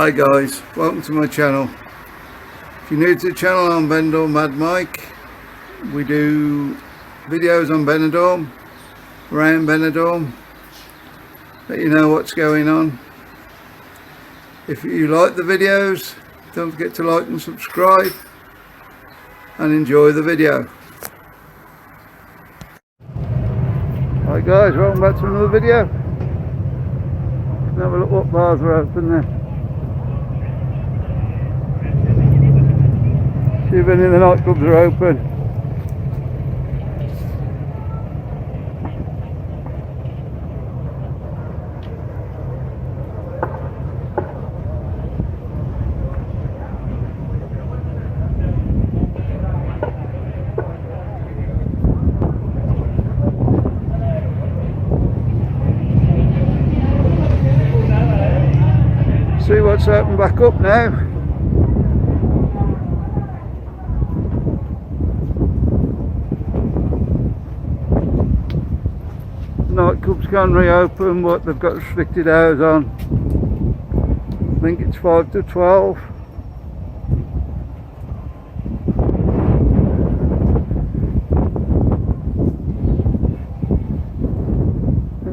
Hi guys, welcome to my channel. If you're new to the channel, I'm Benidorm Mad Mike. We do videos on Benidorm, around Benidorm, let you know what's going on. If you like the videos, don't forget to like and subscribe and enjoy the video. Hi guys, welcome back to another video. Have a look what bars are open there. See if any of the nightclubs are open. See what's open back up now. Nightclubs can reopen, but they've got restricted hours on. I think it's 5 to 12.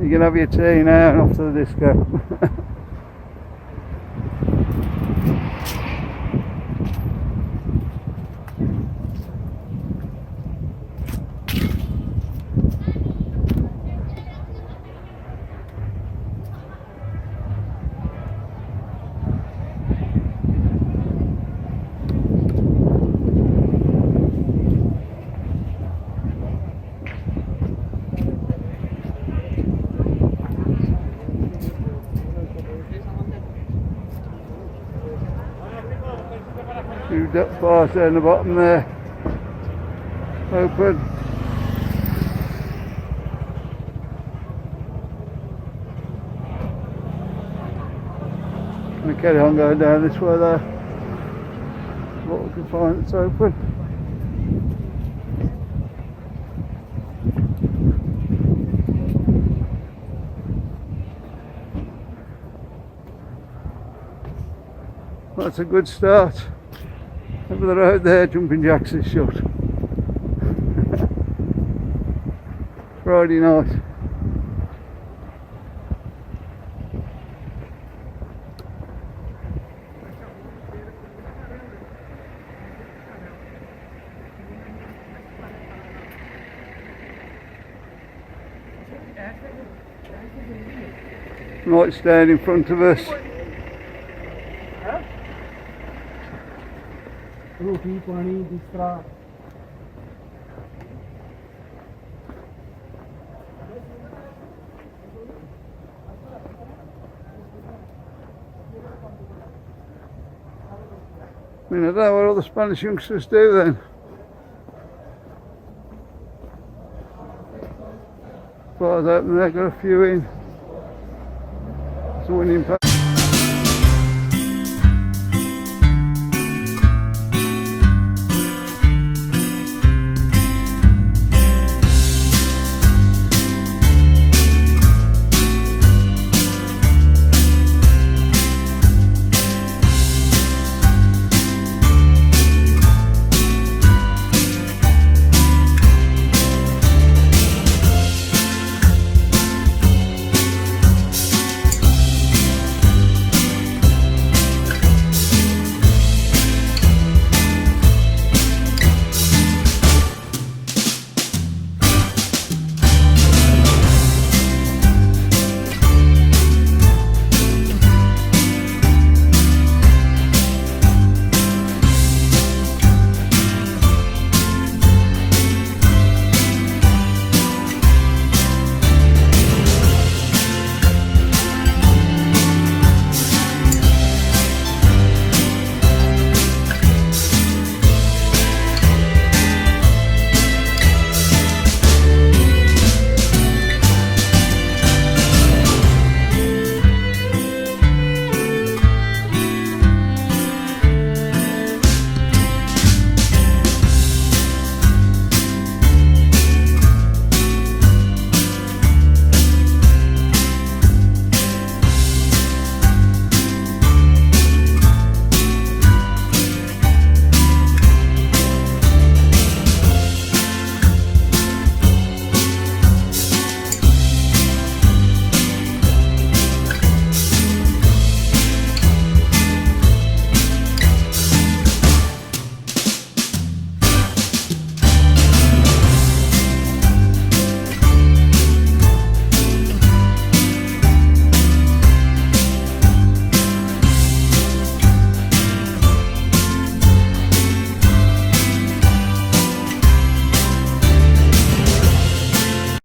You can have your tea now and off to the disco. Two duck bars down the bottom there, open. Gonna carry on going down this way there. What we can find that's open. That's a good start. Over the road there, Jumping Jacks is shut. Friday night. Light stand in front of us. रोटी पानी बिस्तरा I mean, I don't know what all the Spanish youngsters do then. Bars open there, got a few in. It's a winning pack.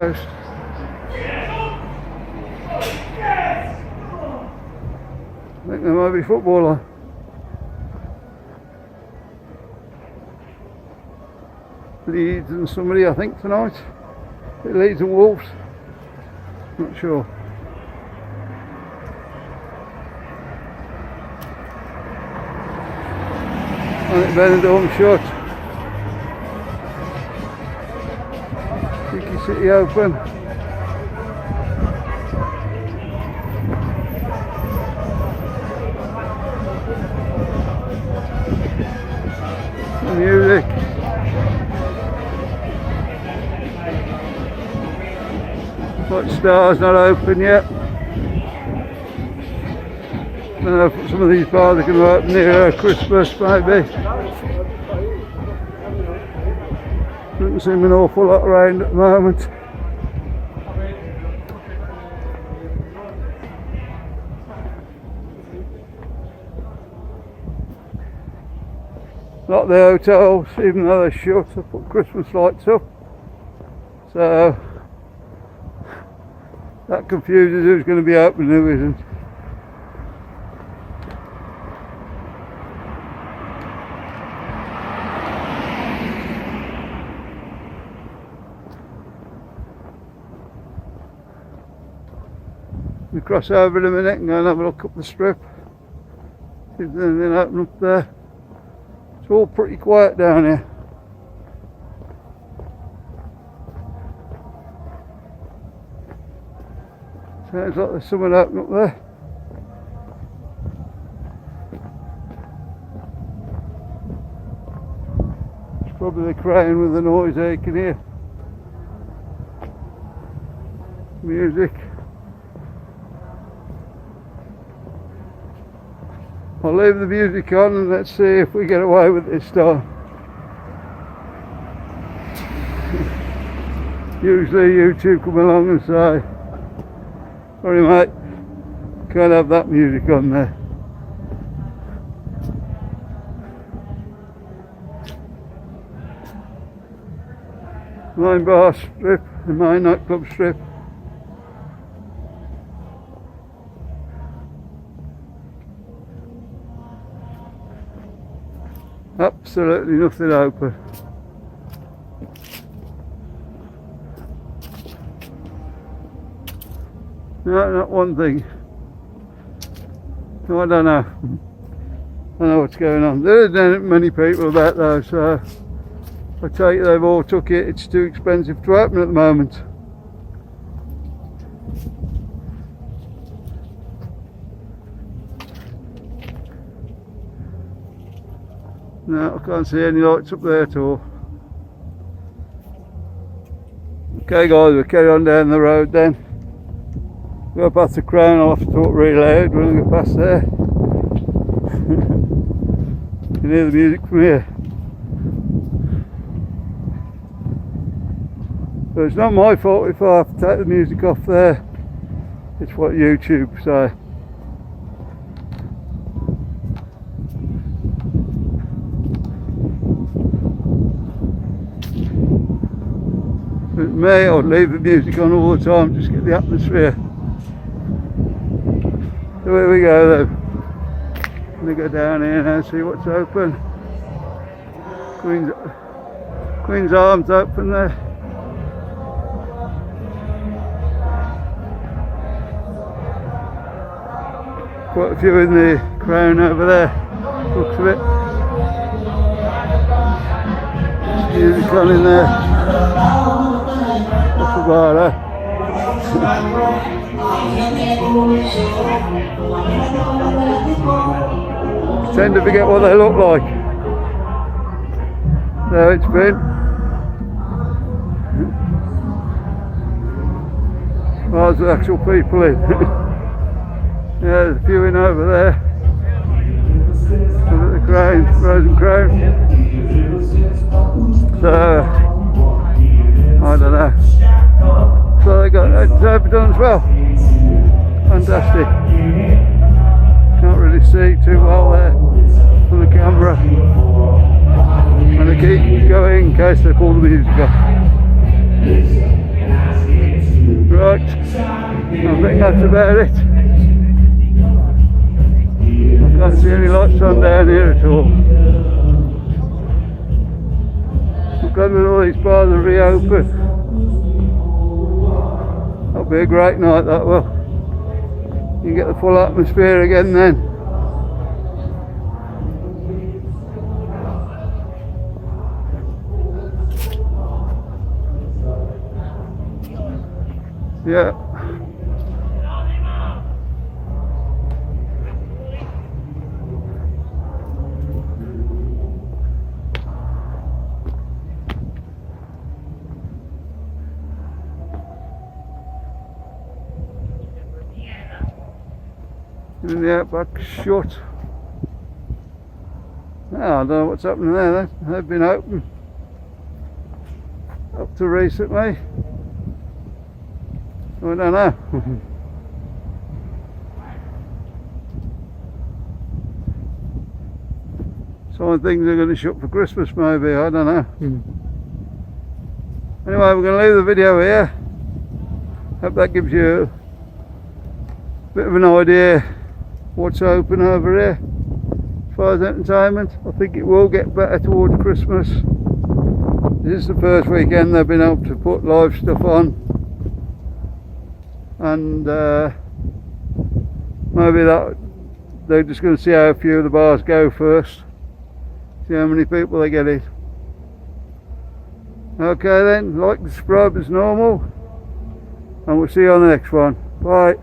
I think there might be football on. Leeds and somebody, I think, tonight. Leeds and Wolves. Not sure. I think Benidorm shut. Tricky City open. The music. But Star's not open yet. I don't know if some of these bars are going to open near Christmas, maybe. Doesn't seem an awful lot around at the moment. A lot of the hotels, even though they're shut, have put Christmas lights up. So that confuses who's going to be open and who isn't. We cross over in a minute and go and have a look up the strip. See if there's anything open up there. It's all pretty quiet down here. Sounds like there's someone open up there. It's probably the crane with the noise they can hear. Music. I'll leave the music on and let's see if we get away with it this time. Usually YouTube come along and say, sorry mate, can't have that music on there. Main bar strip, the main nightclub strip. Absolutely nothing open. No, not one thing. No, I don't know. I don't know what's going on. There isn't many people about though, so I take it they've all took it. It's too expensive to open at the moment. No, I can't see any lights up there at all. Okay guys, we'll carry on down the road then. Go past the Crown, I'll have to talk really loud when I get past there. You can hear the music from here. But it's not my fault if I have to take the music off there. It's what YouTube say. With me, I'd leave the music on all the time, just get the atmosphere. So here we go though. I'm going to go down here now and see what's open. Queen's Arms open there. Quite a few in the Crown over there, looks of it. There's music on in there. What's the bar there? Tend to forget what they look like. There it's been. There's the actual people in. Yeah, there's a few in over there. Look at the Crown, Rose and Crown. So, I don't know. So they got that overdone as well. Fantastic. Can't really see too well there on the camera. I'm going to keep going in case they pull the music off. Right, I think that's about it. I can't see any lights on down here at all. I've got all these bars are reopen. That'll be a great night, that will. You get the full atmosphere again then. Yeah. And the outback's shut. Oh, I don't know what's happening there then. They've been open up to recently. I don't know. Some things are going to shut for Christmas maybe, I don't know. Anyway, we're going to leave the video here. Hope that gives you a bit of an idea what's open over here as far as entertainment. I think it will get better towards Christmas. This is the first weekend they've been able to put live stuff on, and maybe that they're just going to see how a few of the bars go first, see how many people they get in. Okay then, like and subscribe as normal, and we'll see you on the next one. Bye.